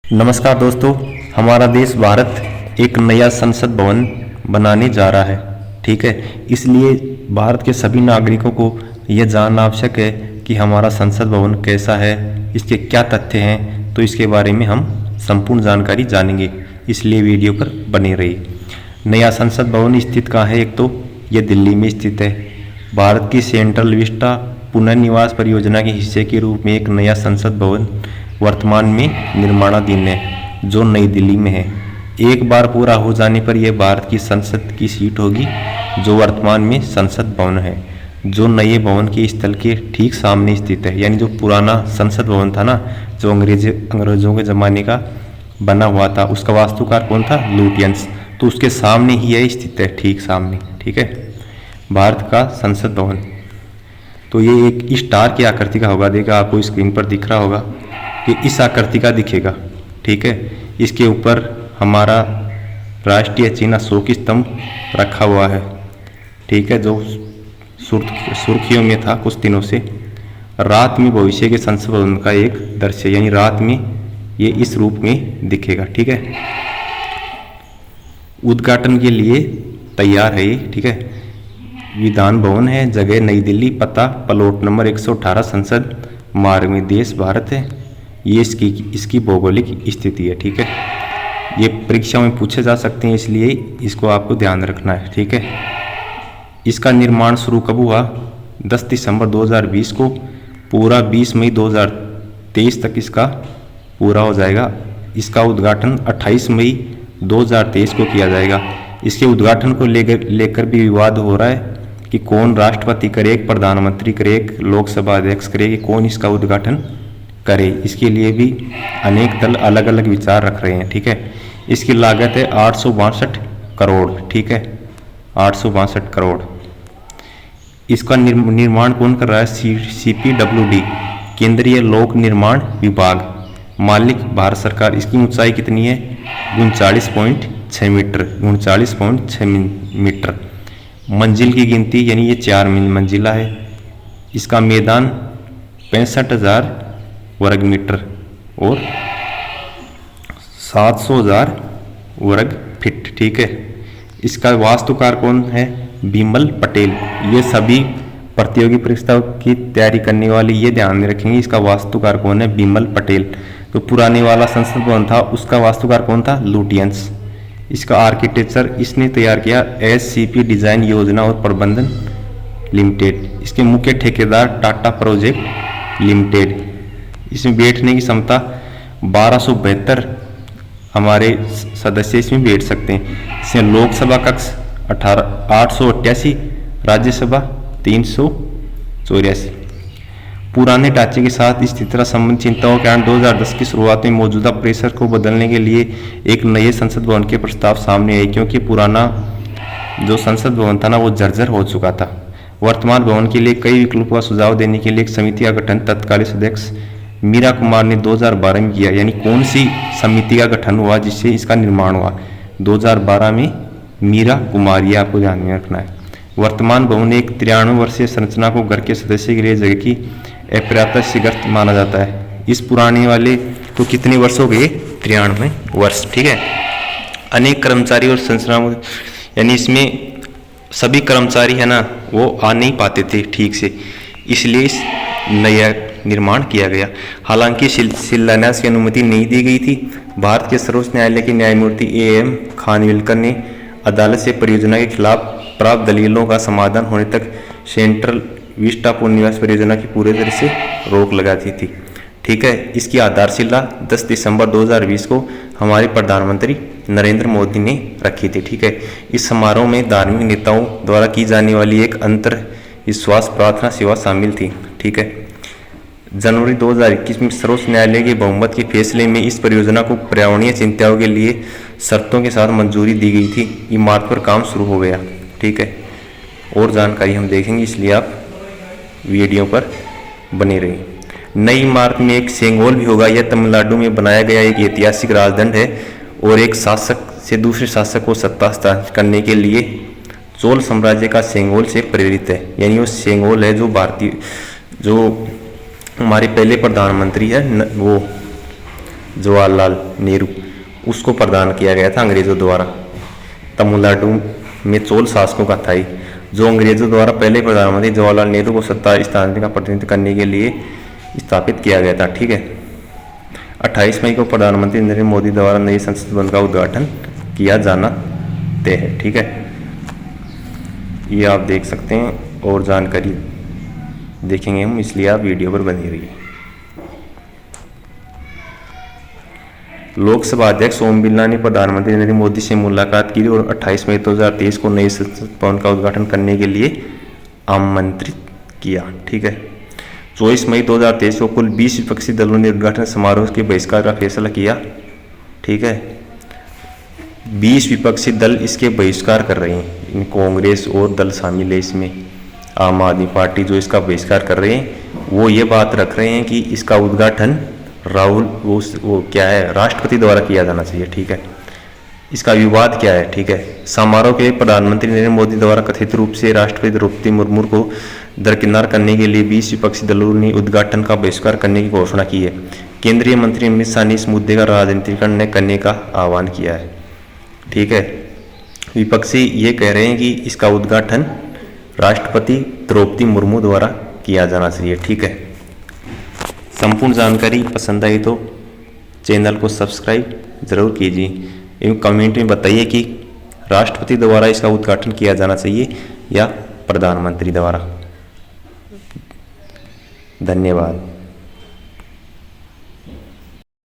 नमस्कार दोस्तों, हमारा देश भारत एक नया संसद भवन बनाने जा रहा है। ठीक है, इसलिए भारत के सभी नागरिकों को यह जानना आवश्यक है कि हमारा संसद भवन कैसा है, इसके क्या तथ्य हैं। तो इसके बारे में हम संपूर्ण जानकारी जानेंगे, इसलिए वीडियो पर बने रहिए। नया संसद भवन स्थित कहाँ है? एक तो यह दिल्ली में स्थित है। भारत की सेंट्रल विस्टा पुनर्निवास परियोजना के हिस्से के रूप में एक नया संसद भवन वर्तमान में निर्माणाधीन है, जो नई दिल्ली में है। एक बार पूरा हो जाने पर यह भारत की संसद की सीट होगी, जो वर्तमान में संसद भवन है, जो नए भवन के स्थल के ठीक सामने स्थित है। यानी जो पुराना संसद भवन था ना, जो अंग्रेजों के ज़माने का बना हुआ था, उसका वास्तुकार कौन था? लुटियंस। तो उसके सामने ही यह स्थित है, ठीक सामने। ठीक है, भारत का संसद भवन। तो ये एक स्टार की आकृति का होगा, देखा आपको स्क्रीन पर दिख रहा होगा कि इस आकृति का दिखेगा। ठीक है, इसके ऊपर हमारा राष्ट्रीय चिन्ह अशोक स्तंभ रखा हुआ है। ठीक है, जो सुर्खियों में था कुछ दिनों से। रात में भविष्य के संसद भवन का एक दृश्य, यानी रात में ये इस रूप में दिखेगा। ठीक है, उद्घाटन के लिए तैयार है ये। ठीक है, विधान भवन है, जगह नई दिल्ली, पता प्लॉट नंबर 118 संसद मार्ग में, देश भारत है। ये इसकी भौगोलिक स्थिति है। ठीक है, ये परीक्षा में पूछे जा सकते हैं, इसलिए इसको आपको ध्यान रखना है। ठीक है, इसका निर्माण शुरू कब हुआ? 10 दिसंबर 2020 को, पूरा 20 मई 2023 तक इसका पूरा हो जाएगा। इसका उद्घाटन 28 मई 2023 को किया जाएगा। इसके उद्घाटन को लेकर भी विवाद हो रहा है कि कौन राष्ट्रपति करे, प्रधानमंत्री करे, लोकसभा अध्यक्ष करे, कि कौन इसका उद्घाटन करे। इसके लिए भी अनेक दल अलग अलग विचार रख रहे हैं। ठीक है, इसकी लागत है 862 करोड़। ठीक है, 862 करोड़। इसका निर्माण कौन कर रहा है? CPWD, केंद्रीय लोक निर्माण विभाग। मालिक भारत सरकार। इसकी ऊंचाई कितनी है? 39.6 मीटर। 39.6 मीटर। मंजिल की गिनती, यानी ये 4 मंजिला है। इसका मैदान 65,000 वर्ग मीटर और 700,000 वर्ग फीट। ठीक है, इसका वास्तुकार कौन है? बिमल पटेल। ये सभी प्रतियोगी परीक्षा की तैयारी करने वाले ये ध्यान में रखेंगे, इसका वास्तुकार कौन है? बिमल पटेल। तो पुराने वाला संसद भवन था, उसका वास्तुकार कौन था? लुटियंस। इसका आर्किटेक्चर इसने तैयार किया SCP डिजाइन योजना और प्रबंधन लिमिटेड। इसके मुख्य ठेकेदार टाटा प्रोजेक्ट लिमिटेड। इसमें बैठने की क्षमता 1272 हमारे सदस्य इसमें बैठ सकते हैं। इसमें लोकसभा कक्ष 888, राज्यसभा 384। पुराने ढांचे के साथ स्थित संबंधित चिंताओं के कारण 2010 की शुरुआत में मौजूदा परिसर को बदलने के लिए एक नए संसद भवन के प्रस्ताव सामने आए, क्योंकि पुराना जो संसद भवन था ना, वो जर्जर हो चुका था। वर्तमान भवन के लिए कई विकल्पों का सुझाव देने के लिए एक समिति का गठन तत्कालीन अध्यक्ष मीरा कुमार ने 2012 में किया। यानी कौन सी समिति का गठन हुआ जिससे इसका निर्माण हुआ? 2012 में मीरा कुमार, ये आपको ध्यान में रखना है। वर्तमान भवन एक 93 वर्षीय संरचना को घर के सदस्य के लिए जगह की अपर्याप्त शीघ्र माना जाता है। इस पुराने वाले तो कितने वर्ष हो गए? 93 वर्ष। ठीक है, अनेक कर्मचारी और संरचना, यानी इसमें सभी कर्मचारी है ना, वो आ नहीं पाते थे ठीक से, इसलिए इस नया निर्माण किया गया। हालांकि शिलान्यास की अनुमति नहीं दी गई थी। भारत के सर्वोच्च न्यायालय के न्यायमूर्ति AM खानविलकर ने अदालत से परियोजना के खिलाफ प्राप्त दलीलों का समाधान होने तक सेंट्रल विस्टा पुनर्निवास परियोजना की पूरी तरह से रोक लगा दी थी। ठीक है, इसकी आधारशिला 10 दिसंबर 2020 को हमारे प्रधानमंत्री नरेंद्र मोदी ने रखी थी। ठीक है, इस समारोह में धार्मिक नेताओं द्वारा की जाने वाली एक अंतर विश्वास प्रार्थना सेवा शामिल थी। ठीक है, जनवरी 2021 में सर्वोच्च न्यायालय के बहुमत के फैसले में इस परियोजना को पर्यावरणीय चिंताओं के लिए शर्तों के साथ मंजूरी दी गई थी। इमारत पर काम शुरू हो गया। ठीक है, और जानकारी हम देखेंगे, इसलिए आप वीडियो पर बने रहिए। नई इमारत में एक सेंगोल भी होगा। यह तमिलनाडु में बनाया गया एक ऐतिहासिक राजदंड है और एक शासक से दूसरे शासक को सत्ता हस्तांतरित करने के लिए चोल साम्राज्य का सेंगोल से प्रेरित है। यानी वो सेंगोल है जो हमारे पहले प्रधानमंत्री है वो जवाहरलाल नेहरू, उसको प्रदान किया गया था अंग्रेजों द्वारा। तमिलनाडु में चोल शासकों का था, जो अंग्रेजों द्वारा पहले प्रधानमंत्री जवाहरलाल नेहरू को सत्ता स्थानांतरण का प्रतिनिधित्व करने के लिए स्थापित किया गया था। ठीक है। 28 मई को प्रधानमंत्री नरेंद्र मोदी द्वारा नई संसद भवन का उद्घाटन किया जाना तय है। ठीक है, ये आप देख सकते हैं और जानकारी देखेंगे हम, इसलिए आप वीडियो पर बने रहिए। लोकसभा अध्यक्ष ओम बिरला ने प्रधानमंत्री नरेंद्र मोदी से मुलाकात की और 28 मई 2023 को नई संसद भवन का उद्घाटन करने के लिए आमंत्रित किया। ठीक है। 24 मई 2023 को कुल 20 विपक्षी दलों ने उद्घाटन समारोह के बहिष्कार का फैसला किया। ठीक है, 20 विपक्षी दल इसके बहिष्कार कर रहे हैं। इन कांग्रेस और दल शामिल है इसमें। आम आदमी पार्टी जो इसका बहिष्कार कर रहे हैं वो ये बात रख रहे हैं कि इसका उद्घाटन वो क्या है, राष्ट्रपति द्वारा किया जाना चाहिए। ठीक है, इसका विवाद क्या है। ठीक है, समारोह के प्रधानमंत्री नरेंद्र मोदी द्वारा कथित रूप से राष्ट्रपति द्रौपदी मुर्मू को दरकिनार करने के लिए 20 विपक्षी दलों ने उद्घाटन का बहिष्कार करने की घोषणा की है। केंद्रीय मंत्री अमित शाह ने इस मुद्दे का राजनीतिकरण करने का आह्वान किया है। ठीक है, विपक्षी ये कह रहे हैं कि इसका उद्घाटन राष्ट्रपति द्रौपदी मुर्मू द्वारा किया जाना चाहिए। ठीक है, संपूर्ण जानकारी पसंद आई तो चैनल को सब्सक्राइब जरूर कीजिए एवं कमेंट में बताइए कि राष्ट्रपति द्वारा इसका उद्घाटन किया जाना चाहिए या प्रधानमंत्री द्वारा। धन्यवाद।